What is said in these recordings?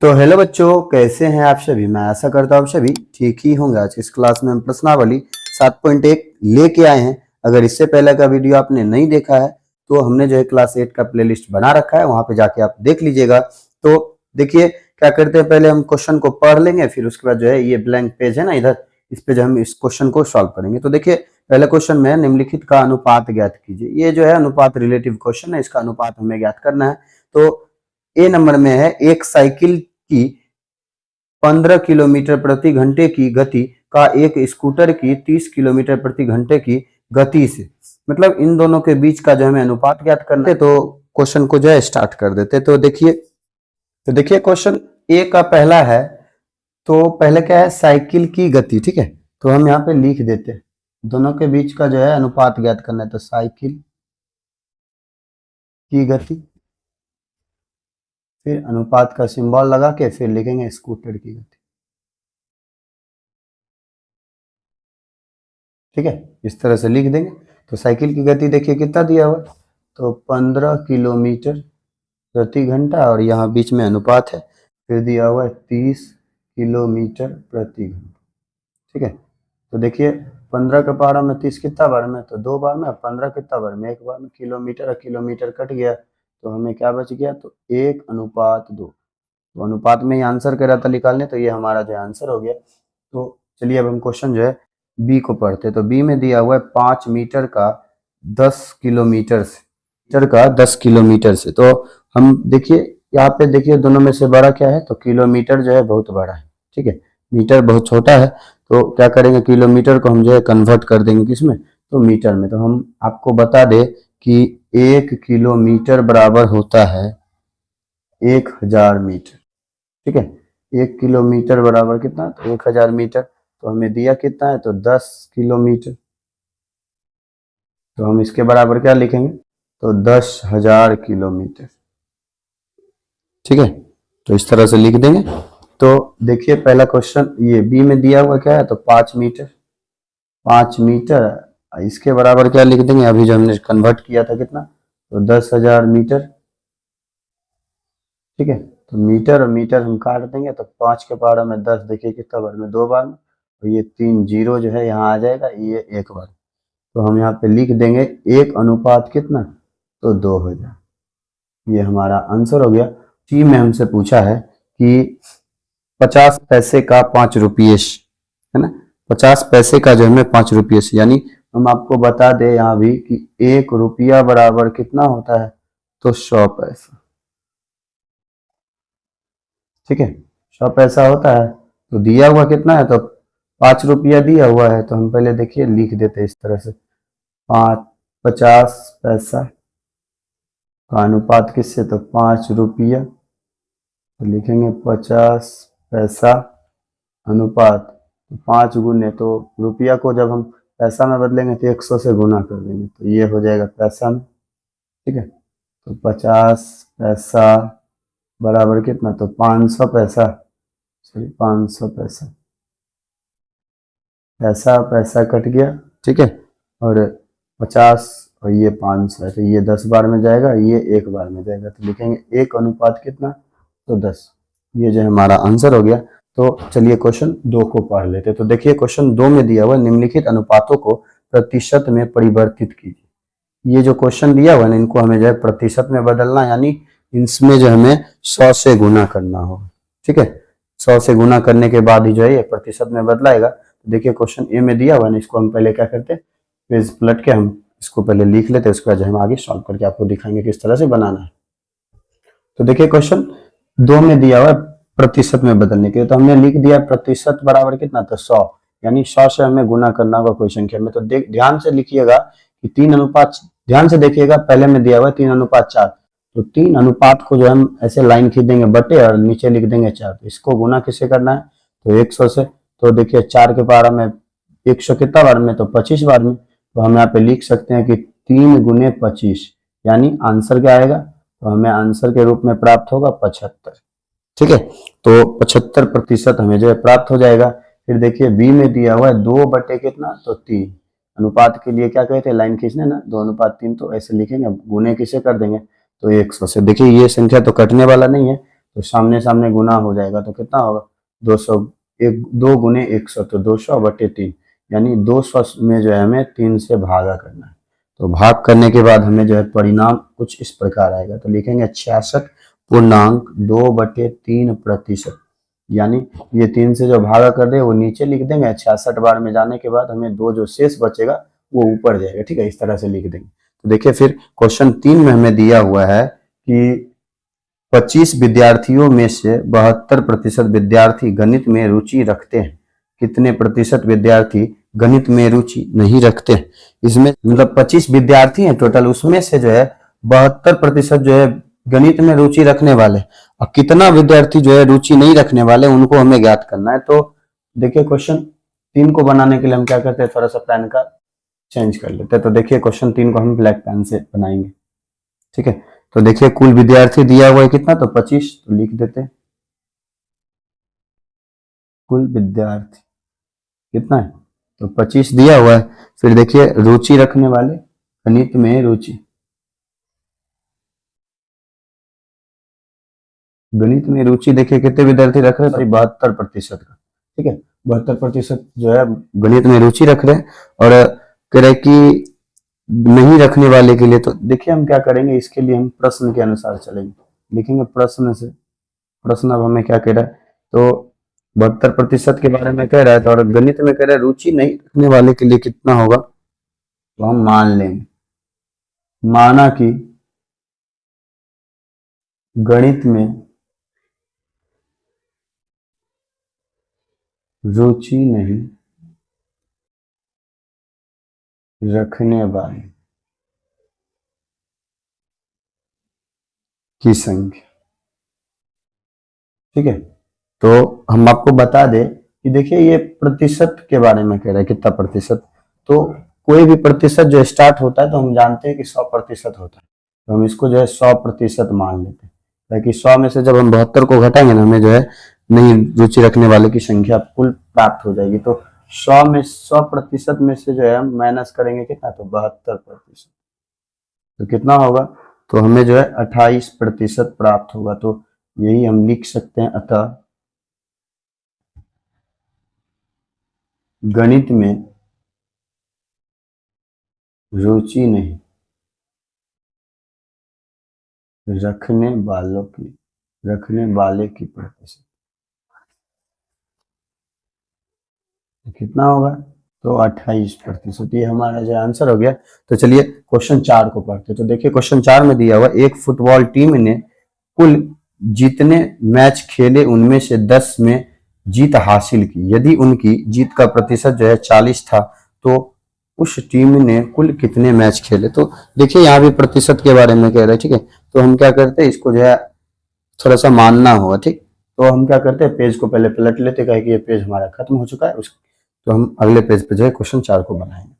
तो हेलो बच्चों, कैसे हैं आप सभी। मैं आशा करता हूँ आप सभी ठीक ही होंगे। आज इस क्लास में हम प्रश्नावली 7.1 लेके आए हैं। अगर इससे पहले का वीडियो आपने नहीं देखा है तो हमने जो है क्लास 8 का प्लेलिस्ट बना रखा है, वहां पे जाके आप देख लीजिएगा। तो देखिए क्या करते हैं, पहले हम क्वेश्चन को पढ़ लेंगे, फिर उसके बाद जो है ये ब्लैंक पेज है ना इधर, इस पे जो हम इस क्वेश्चन को सॉल्व करेंगे। तो देखिए पहले क्वेश्चन में निम्नलिखित का अनुपात ज्ञात कीजिए। ये जो है अनुपात रिलेटिव क्वेश्चन है, इसका अनुपात हमें ज्ञात करना है। तो ए नंबर में है एक साइकिल की 15 किलोमीटर प्रति घंटे की गति का एक स्कूटर की 30 किलोमीटर प्रति घंटे की गति से, मतलब इन दोनों के बीच का जो हमें अनुपात ज्ञात करना है। तो क्वेश्चन को जो है स्टार्ट कर देते। तो देखिए क्वेश्चन ए का पहला है। तो पहले क्या है, साइकिल की गति। ठीक है, तो हम यहाँ पे लिख देते हैं दोनों के बीच का जो है अनुपात ज्ञात करना है। तो साइकिल की गति, फिर अनुपात का सिंबल लगा के फिर लिखेंगे स्कूटर की गति। ठीक है, इस तरह से लिख देंगे। तो साइकिल की गति देखिए कितना दिया हुआ, तो 15 किलोमीटर प्रति घंटा, और यहाँ बीच में अनुपात है, फिर दिया हुआ है 30 किलोमीटर प्रति घंटा। ठीक है, तो देखिए 15 का पहाड़ा में 30 कितना बार में, तो 2 बार में। 15 कितना बार में, 1 बार में। किलोमीटर और किलोमीटर कट गया तो हमें क्या बच गया, तो 1:2। तो अनुपात में ही आंसर कह रहा था निकालने, तो ये हमारा जो आंसर हो गया। तो चलिए अब हम क्वेश्चन जो है बी को पढ़ते। तो बी में दिया हुआ है 5 मीटर का 10 किलोमीटर से, मीटर का 10 किलोमीटर से। तो हम देखिए यहाँ पे देखिए दोनों में से बड़ा क्या है, तो किलोमीटर जो है बहुत बड़ा है। ठीक है, मीटर बहुत छोटा है। तो क्या करेंगे, किलोमीटर को हम जो है कन्वर्ट कर देंगे किसमें, तो मीटर में। तो हम आपको बता दें कि 1 किलोमीटर बराबर होता है 1000 मीटर। ठीक है, 1 किलोमीटर बराबर कितना, तो 1000 मीटर। तो हमें दिया कितना है, तो 10 किलोमीटर। तो हम इसके बराबर क्या लिखेंगे, तो 10,000 किलोमीटर। ठीक है, तो इस तरह से लिख देंगे। तो देखिए पहला क्वेश्चन ये बी में दिया हुआ क्या है, तो 5 मीटर। 5 मीटर इसके बराबर क्या लिख देंगे, अभी जो हमने कन्वर्ट किया था कितना, तो 10,000 मीटर। ठीक है, तो मीटर और मीटर हम काट देंगे, तो 5 के पहाड़ा में 10, देखिए कितना बार में, 2 बार में। तो ये 3 जीरो जो है यहाँ आ जाएगा, ये 1 बार। तो हम यहाँ पे लिख देंगे 1 अनुपात कितना, तो 2000। ये हमारा आंसर हो गया। सी में हमसे पूछा है कि 50 पैसे का 5 रुपये है ना, 50 पैसे का जो हमें 5 रुपये से, यानी हम आपको बता दें यहाँ भी कि 1 रुपया बराबर कितना होता है, तो 100 पैसा। ठीक है, 100 पैसा होता है। तो दिया हुआ कितना है, तो 5 रुपया दिया हुआ है। तो हम पहले देखिए लिख देते इस तरह से, 50 पैसा का अनुपात किससे, तो 5 रुपया। तो लिखेंगे 50 पैसा अनुपात 5 गुने, तो रुपया को जब हम पैसा में बदलेंगे तो 100 से गुना कर देंगे, तो ये हो जाएगा पैसा में। ठीक है, तो 50 पैसा बराबर कितना, तो 500 पैसा, सॉरी 500 पैसा। पैसा पैसा कट गया। ठीक है, और 50 और ये 500 है, तो ये 10 बार में जाएगा, ये 1 बार में जाएगा। तो लिखेंगे 1 अनुपात कितना, तो 10। ये जो हमारा आंसर हो गया। तो चलिए क्वेश्चन 2 को पढ़ लेते। तो देखिए क्वेश्चन 2 में दिया हुआ निम्नलिखित अनुपातों को प्रतिशत में परिवर्तित कीजिए। ये जो क्वेश्चन दिया हुआ है इनको हमें जो है प्रतिशत में बदलना, यानी इसमें जो हमें 100 से गुना करना होगा। ठीक है, 100 से गुना करने के बाद ही जो है ये प्रतिशत में बदलाएगा। तो देखिए क्वेश्चन ए में दिया हुआ है, इसको हम पहले क्या करते हैं, पेज पलट के हम इसको पहले लिख लेते हैं, उसके बाद हम आगे सॉल्व करके आपको दिखाएंगे किस तरह से बनाना है। तो देखिए क्वेश्चन 2 में दिया हुआ है प्रतिशत में बदलने के लिए। तो हमने लिख दिया प्रतिशत बराबर कितना, तो 100, यानी 100 से हमें गुना करना होगा कोई संख्या में। तो ध्यान से लिखिएगा कि 3 अनुपात, ध्यान से देखिएगा, पहले में दिया हुआ है 3 अनुपात 4। तो 3 अनुपात को जो हम ऐसे लाइन खींच देंगे बटे, और नीचे लिख देंगे 4। तो इसको गुना किससे करना है, तो 100 से। तो देखिए 4 के पहाड़ा में 100 कितना बार में, तो 25 बार में। तो हम यहाँ पे लिख सकते हैं कि 3 गुने 25, यानी आंसर क्या आएगा, तो हमें आंसर के रूप में प्राप्त होगा 75। ठीक है, तो 75% हमें जो है प्राप्त हो जाएगा। फिर देखिए बी में दिया हुआ है 2 बटे कितना, तो 3। अनुपात के लिए क्या कहते हैं, लाइन खींचने ना, 2 अनुपात 3। तो ऐसे लिखेंगे, गुने किसे कर देंगे, तो 100 से। देखिए ये संख्या तो कटने वाला नहीं है, तो सामने सामने गुना हो जाएगा तो कितना होगा 200, 2 गुने 100 तो 200/3, यानी 200 में जो है हमें 3 से भागा करना है। तो भाग करने के बाद हमें जो है परिणाम कुछ इस प्रकार आएगा, तो लिखेंगे 66.2/3%, यानी ये 3 से जो भागा कर दे वो नीचे लिख देंगे, 66 बार में जाने के बाद हमें 2 जो शेष बचेगा वो ऊपर जाएगा, ठीक है, इस तरह से लिख देंगे। तो देखिए फिर क्वेश्चन 3 में हमें दिया हुआ है कि 25 विद्यार्थियों में से 72% विद्यार्थी गणित में रुचि रखते हैं, कितने प्रतिशत विद्यार्थी गणित में रुचि नहीं रखते हैं। इसमें मतलब 25 विद्यार्थी हैं टोटल, उसमें से जो है 72% जो है गणित में रुचि रखने वाले, और कितना विद्यार्थी जो है रुचि नहीं रखने वाले, उनको हमें ज्ञात करना है। तो देखिए क्वेश्चन 3 को बनाने के लिए हम क्या करते हैं, थोड़ा सा पेन का चेंज कर लेते हैं। तो देखिए क्वेश्चन 3 को हम ब्लैक पेन से बनाएंगे, ठीक है। तो देखिए कुल विद्यार्थी दिया हुआ है कितना, तो 25, तो लिख देते हैं कुल विद्यार्थी कितना है, तो 25 दिया हुआ है। फिर देखिए रुचि रखने वाले, गणित में रुचि, गणित में रुचि देखिए कितने विद्यार्थी रख रहे हैं, 72% का, ठीक है। 72% जो है गणित में रुचि रख रहे हैं। और कह रहे कि नहीं रखने वाले के लिए, तो देखिए हम क्या करेंगे, इसके लिए हम प्रश्न के अनुसार चलेंगे, लिखेंगे प्रश्न से। प्रश्न अब हमें क्या कह रहा है, तो 72% के बारे में कह रहा है, तो और गणित में कह रहा है रुचि नहीं रखने वाले के लिए कितना होगा, तो हम मान लेंगे, माना कि गणित में रुचि नहीं रखने वाले की संख्या, ठीक है। तो हम आपको बता दें कि देखिए ये प्रतिशत के बारे में कह रहा है, कितना प्रतिशत, तो कोई भी प्रतिशत जो स्टार्ट होता है तो हम जानते हैं कि 100% होता है, तो हम इसको जो है 100% मान लेते हैं, ताकि 100 में से जब हम 72 को घटाएंगे ना, हमें जो है नहीं रुचि रखने वाले की संख्या कुल प्राप्त हो जाएगी। तो 100% में से जो है हम माइनस करेंगे कितना, तो 72%, तो कितना होगा, तो हमें जो है 28% प्राप्त होगा। तो यही हम लिख सकते हैं, अतः गणित में रुचि नहीं रखने वाले की प्रतिशत कितना होगा, तो 28%। ये हमारा जो आंसर हो गया। तो चलिए क्वेश्चन 4 को पढ़ते हैं। तो देखिए क्वेश्चन 4 में दिया हुआ, एक फुटबॉल टीम ने कुल जितने मैच खेले उनमें से 10 में जीत हासिल की, यदि उनकी जीत का प्रतिशत जो है 40 था, तो उस टीम ने कुल कितने मैच खेले। तो देखिए यहाँ भी प्रतिशत के बारे में कह रहे हैं, ठीक है। तो हम क्या करते हैं, इसको जो है थोड़ा सा मानना होगा, ठीक। तो हम क्या करते हैं, पेज को पहले पलट लेते, कहे कि ये पेज हमारा खत्म हो चुका है, तो हम अगले पेज पे जो है क्वेश्चन 4 को बनाएंगे।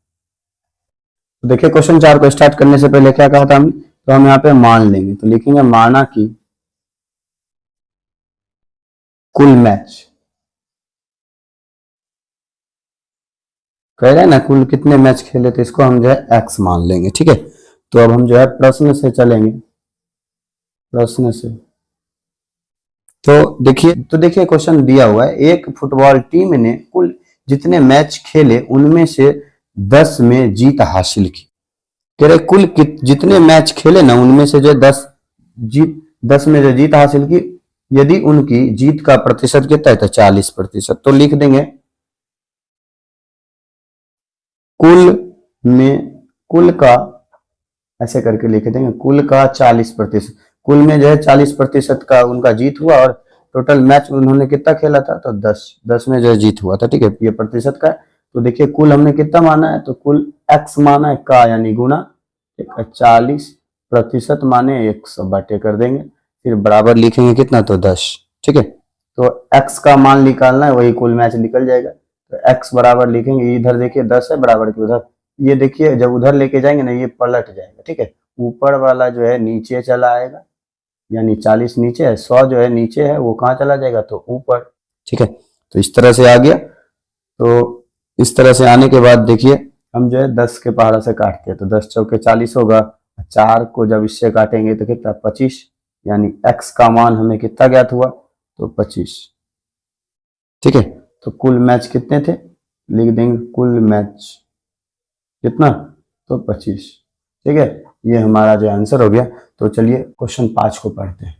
तो देखिए क्वेश्चन 4 को स्टार्ट करने से पहले क्या कहा था हमने, तो हम यहाँ पे मान लेंगे, तो लिखेंगे माना कि कुल मैच, कह रहे हैं ना कुल कितने मैच खेले, तो इसको हम जो है एक्स मान लेंगे, ठीक है। तो अब हम जो है प्रश्न से चलेंगे, प्रश्न से। तो देखिए क्वेश्चन दिया हुआ है, एक फुटबॉल टीम ने कुल जितने मैच खेले उनमें से 10 में जीत हासिल की। कह रहे कुल जितने मैच खेले ना, उनमें से जो 10 में जो जीत हासिल की, यदि उनकी जीत का प्रतिशत कितना है, तो 40%। तो लिख देंगे कुल का, ऐसे करके लिख देंगे, कुल का 40%, कुल में जो है 40% का उनका जीत हुआ, और टोटल मैच उन्होंने कितना खेला था, तो 10 में जो है जीत हुआ था, ठीक है। ये प्रतिशत का है। तो देखिए कुल हमने कितना माना है, तो कुल x माना है, का यानी गुना, ठीक है, 40% माने 100 बाटे कर देंगे, फिर बराबर लिखेंगे कितना, तो 10, ठीक है। तो x का मान निकालना है, वही कुल मैच निकल जाएगा। तो x बराबर लिखेंगे, इधर देखिए 10 है बराबर के उधर, ये देखिए जब उधर लेके जाएंगे ना, ये पलट जाएगा, ठीक है। ऊपर वाला जो है नीचे चला आएगा, यानी 40 नीचे है, 100 जो है नीचे है, वो कहाँ चला जाएगा, तो ऊपर, ठीक है। तो इस तरह से आ गया। तो इस तरह से आने के बाद देखिए हम जो है 10 के पहाड़ा से काटते हैं, तो 10 चौके 40 होगा, 4 को जब इससे काटेंगे तो कितना 25, यानी x का मान हमें कितना ज्ञात हुआ, तो 25। ठीक है, तो कुल मैच कितने थे, लिख देंगे कुल मैच कितना, तो 25। ठीक है, ये हमारा जो आंसर हो गया। तो चलिए क्वेश्चन 5 को पढ़ते हैं।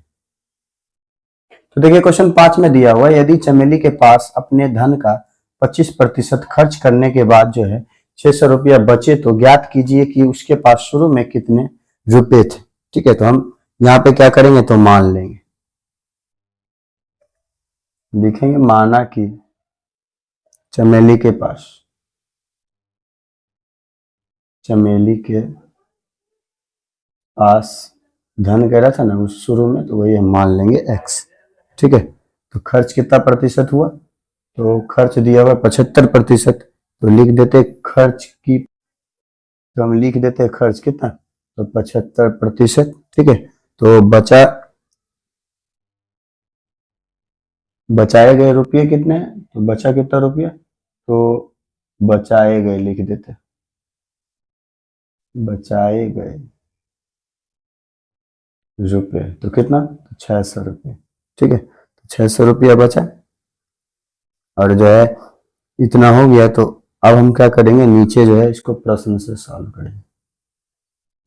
तो देखिए क्वेश्चन 5 में दिया हुआ, यदि चमेली के पास अपने धन का 25% खर्च करने के बाद जो है 600 रुपया बचे तो ज्ञात कीजिए कि उसके पास शुरू में कितने रुपए थे। ठीक है, तो हम यहाँ पे क्या करेंगे, तो मान लेंगे, लिखेंगे माना कि चमेली के पास धन कह रहा था ना उस शुरू में, तो वही हम मान लेंगे x। ठीक है, तो खर्च कितना प्रतिशत हुआ, तो खर्च दिया हुआ 75%, तो लिख देते खर्च की, तो हम लिख देते खर्च कितना, तो 75%। ठीक है, तो बचाए गए रुपये कितने हैं, तो बचा कितना रुपया, तो बचाए गए लिख देते, बचाए गए रुपये तो कितना, तो 600 रुपये। ठीक है, तो 600 रुपया बचा, और जो है इतना हो गया। तो अब हम क्या करेंगे, नीचे जो है इसको प्रश्न से सॉल्व करेंगे,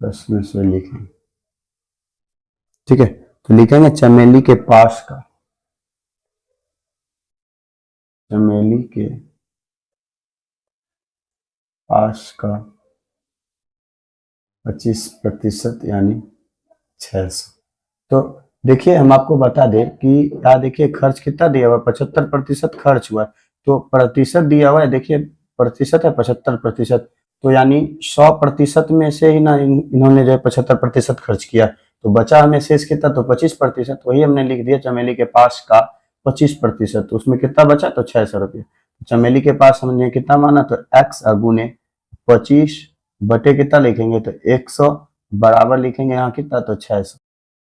प्रश्न से लिखेंगे। ठीक है, तो लिखेंगे चमेली के पास का, चमेली के पास का 25% यानी 600। तो देखिए हम आपको बता दें कि यहाँ देखिए खर्च कितना दिया हुआ है, 75% खर्च हुआ है, तो प्रतिशत दिया हुआ है, देखिए प्रतिशत है 75%, तो यानी 100% में से ही ना इन्होंने जो है 75% खर्च किया, तो बचा हमें शेष कितना, तो 25%, वही हमने लिख दिया चमेली के पास का 25%, तो उसमें कितना बचा, तो 600 रुपये। चमेली के पास हमने कितना माना, तो x गुने 25 बटे कितना लिखेंगे, तो 100 बराबर लिखेंगे यहाँ कितना, तो 600।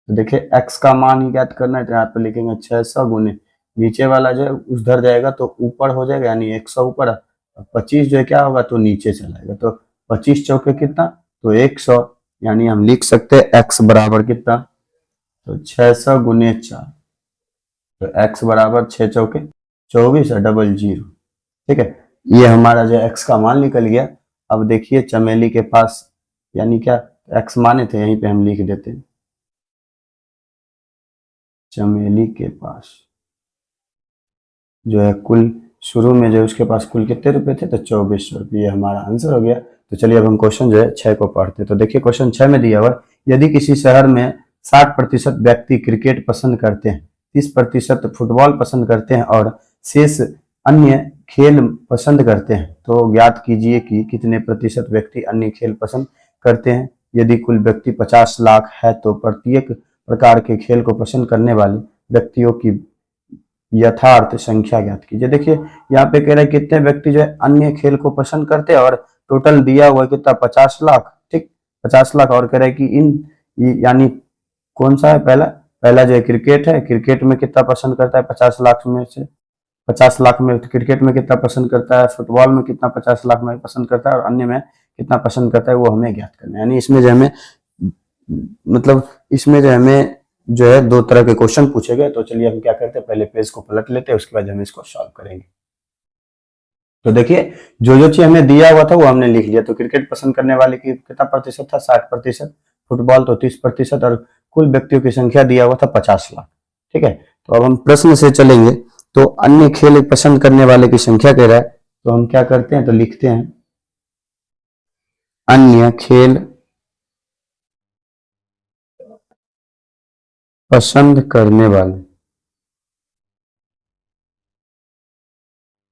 तो देखिए x का मान ही ज्ञात करना है, तो यहाँ पे लिखेंगे 600 गुने नीचे वाला जो है उधर जाएगा तो ऊपर हो जाएगा, यानी 100 ऊपर, 25 जो है क्या होगा, तो नीचे चलाएगा, तो 25 चौके कितना, तो 100, यानी हम लिख सकते हैं x बराबर कितना, तो 600 गुने 4, तो x बराबर 6 चौके 24 और डबल 0। ठीक है, ये हमारा जो x का मान निकल गया। अब देखिए चमेली के पास, यानी क्या x माने थे, यहीं पे हम लिख देते हैं चमेली के पास जो है कुल शुरू में जो उसके पास कुल कितने रुपए थे, तो 2400 रुपये, हमारा आंसर हो गया। तो चलिए अब हम क्वेश्चन जो है 6 को पढ़ते हैं। तो देखिए क्वेश्चन 6 में दिया हुआ, यदि किसी शहर में 60% व्यक्ति क्रिकेट पसंद करते हैं, 30% फुटबॉल पसंद करते हैं और शेष अन्य खेल पसंद करते हैं, तो ज्ञात कीजिए कि कितने प्रतिशत व्यक्ति अन्य खेल पसंद करते हैं। यदि कुल व्यक्ति 50 लाख है तो प्रत्येक प्रकार के खेल को पसंद करने वाले व्यक्तियों की यथार्थ संख्या ज्ञात कीजिए। देखिए यहाँ पे कह रहे हैं कितने व्यक्ति जो है अन्य खेल को पसंद करते हैं, और टोटल दिया हुआ है कितना, 50 लाख। ठीक, 50 लाख, और कह रहे हैं कि इन यानी कौन सा है, पहला जो है क्रिकेट है, क्रिकेट में कितना पसंद करता है 50 लाख में से, 50 लाख में क्रिकेट में कितना पसंद करता है, फुटबॉल में कितना 50 लाख में पसंद करता है, और अन्य में कितना पसंद करता है, वो हमें ज्ञात करना है। यानी इसमें जो हमें मतलब इसमें जो हमें जो है 2 तरह के क्वेश्चन पूछे गए। तो चलिए हम क्या करते हैं, पहले पेज को पलट लेते हैं, उसके बाद हम इसको सॉल्व करेंगे। तो देखिए जो जो चीज हमें दिया हुआ था वो हमने लिख लिया। तो क्रिकेट पसंद करने वाले की कितना प्रतिशत था, 60%, फुटबॉल तो 30%, और कुल व्यक्तियों की संख्या दिया हुआ था 50 लाख। ठीक है, तो अब हम प्रश्न से चलेंगे। तो अन्य खेल पसंद करने वाले की संख्या कह रहा है, तो हम क्या करते हैं, तो लिखते हैं अन्य खेल पसंद करने वाले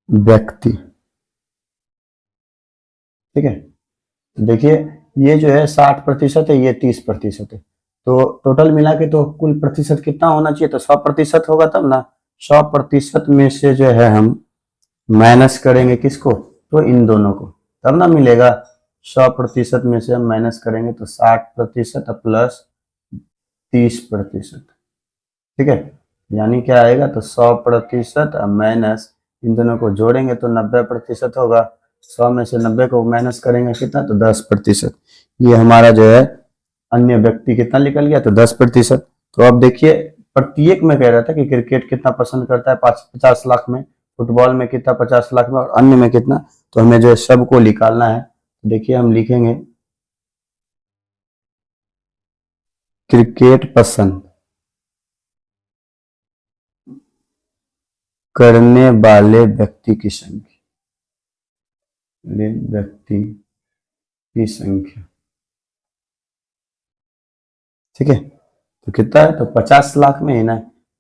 व्यक्ति। ठीक है, देखिए ये जो है 60% है, ये 30% है, तो टोटल मिला के तो कुल प्रतिशत कितना होना चाहिए, तो 100% होगा तब ना। 100% में से जो है हम माइनस करेंगे किसको, तो इन दोनों को, तब ना मिलेगा। 100% में से हम माइनस करेंगे तो 60% प्लस 30%। ठीक है, यानी क्या आएगा, तो 100% माइनस इन दोनों को जोड़ेंगे तो 90% होगा। 100 में से 90 को माइनस करेंगे कितना, तो 10%। ये हमारा जो है अन्य व्यक्ति कितना निकल गया, तो 10%। तो अब देखिए प्रत्येक में कह रहा था कि क्रिकेट कितना पसंद करता है 50 लाख में, फुटबॉल में कितना 50 लाख में, और अन्य में कितना। तो हमें जो है सबको निकालना है। देखिए हम लिखेंगे क्रिकेट पसंद करने वाले व्यक्ति की संख्या, व्यक्ति की संख्या, ठीक है। तो कितना है, तो 50 लाख में है ना,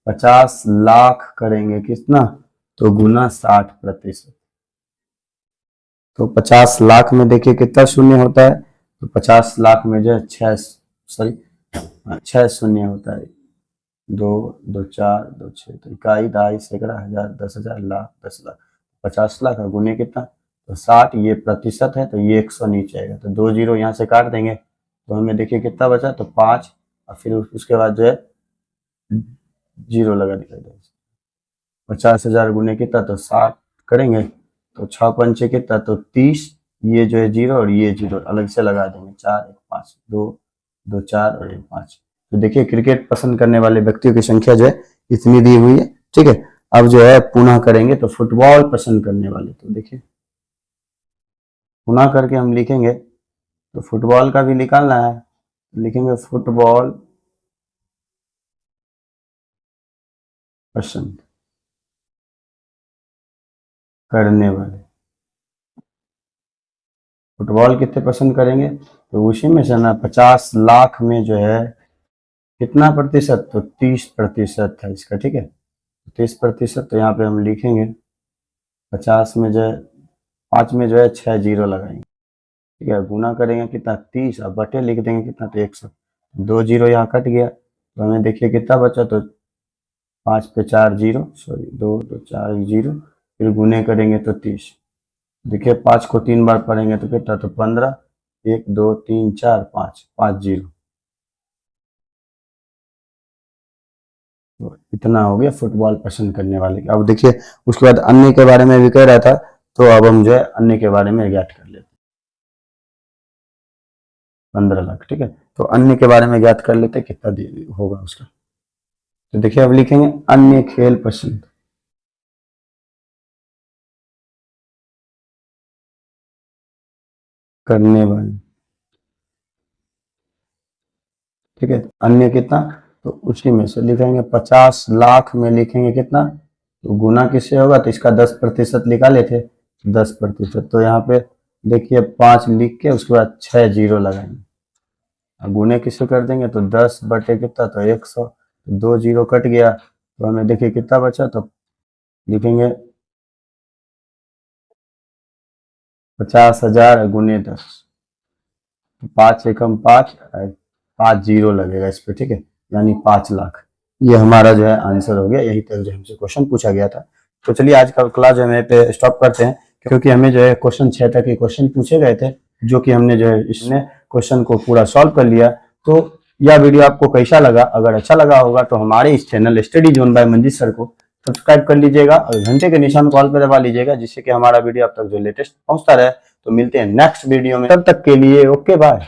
50 लाख करेंगे कितना, तो गुना 60%। तो 50 लाख में देखिए कितना शून्य होता है, तो 50 लाख में जो है 6 शून्य होता है, 2 2 4 2 6, तो इकाई, दहाई, सैकड़ा, हजार, 10,000, लाख, 10 लाख, 50 लाख और गुने कितना, तो 60, ये प्रतिशत है तो ये 100 नीचे आएगा, तो 2 जीरो यहाँ से काट देंगे, तो हमें देखिए कितना बचा, तो 5, और फिर उसके बाद जो है जीरो लगा दिखाई देगा। 50,000 गुने कितना, तो 60 करेंगे, तो 6 पंचे कितना, तो 30, ये जो है जीरो और ये जीरो अलग से लगा देंगे, 4 1 5, 2 2 4 और 1 5। तो देखिए क्रिकेट पसंद करने वाले व्यक्तियों की संख्या जो है इतनी दी हुई है, ठीक है। अब जो है पुनः करेंगे, तो फुटबॉल पसंद करने वाले, तो देखिए पुनः करके हम लिखेंगे, तो फुटबॉल का भी निकालना है, लिखेंगे फुटबॉल पसंद करने वाले, फुटबॉल कितने पसंद करेंगे, तो उसी में से ना 50 लाख में जो है कितना प्रतिशत, तो 30% है इसका, ठीक है। 30%, तो यहाँ पे हम लिखेंगे 50 में जो है 5 में जो है 6 जीरो लगाएंगे, ठीक है। गुना करेंगे कितना, 30, और बटे लिख देंगे कितना, तो 100, 2 जीरो यहाँ कट गया, तो हमें देखिए कितना बचा, तो 5 पे 4 जीरो, सॉरी 2 2 4 जीरो, फिर गुने करेंगे तो 30। देखिए 5 को 3 बार पढ़ेंगे तो कितना, तो 15, 1 2 3 4 5, 5 जीरो। तो इतना हो गया फुटबॉल पसंद करने वाले का। अब देखिए उसके बाद अन्य के बारे में भी कह रहा था, तो अब हम जो है अन्य के बारे में ज्ञात कर लेते हैं। 15 लाख, ठीक है। तो अन्य के बारे में ज्ञात कर लेते हैं कितना होगा उसका। तो देखिए अब लिखेंगे अन्य खेल पसंद करने वाले, ठीक है। अन्य कितना, तो उसी में से लिखेंगे 50 लाख में लिखेंगे कितना, तो गुना किससे होगा, तो इसका 10% निकाले थे, 10%। तो यहाँ पे देखिए 5 लिख के उसके बाद 6 जीरो लगाएंगे, और गुने किससे कर देंगे, तो 10 बटे कितना, तो 100, तो 2 जीरो कट गया, तो हमें देखिए कितना बचा, तो लिखेंगे 50,000 गुने 10, 5 एकम 5, 5 जीरो लगेगा इस पे, ठीक है, यानी 5 लाख। ये हमारा जो है आंसर हो गया, यही तक जो हमसे क्वेश्चन पूछा गया था। तो चलिए आज का क्लास जो है पे स्टॉप करते हैं, क्योंकि हमें जो है क्वेश्चन 6 तक के क्वेश्चन पूछे गए थे, जो कि हमने जो है इसने क्वेश्चन को पूरा सॉल्व कर लिया। तो यह वीडियो आपको कैसा लगा, अगर अच्छा लगा होगा तो हमारे इस channel study zone by Manjeet sir को सब्सक्राइब कर लीजिएगा और घंटे के निशान कॉल पर दबा लीजिएगा, जिससे कि हमारा वीडियो आप तक जो लेटेस्ट पहुंचता रहे। तो मिलते हैं नेक्स्ट वीडियो में, तब तक के लिए ओके बाय।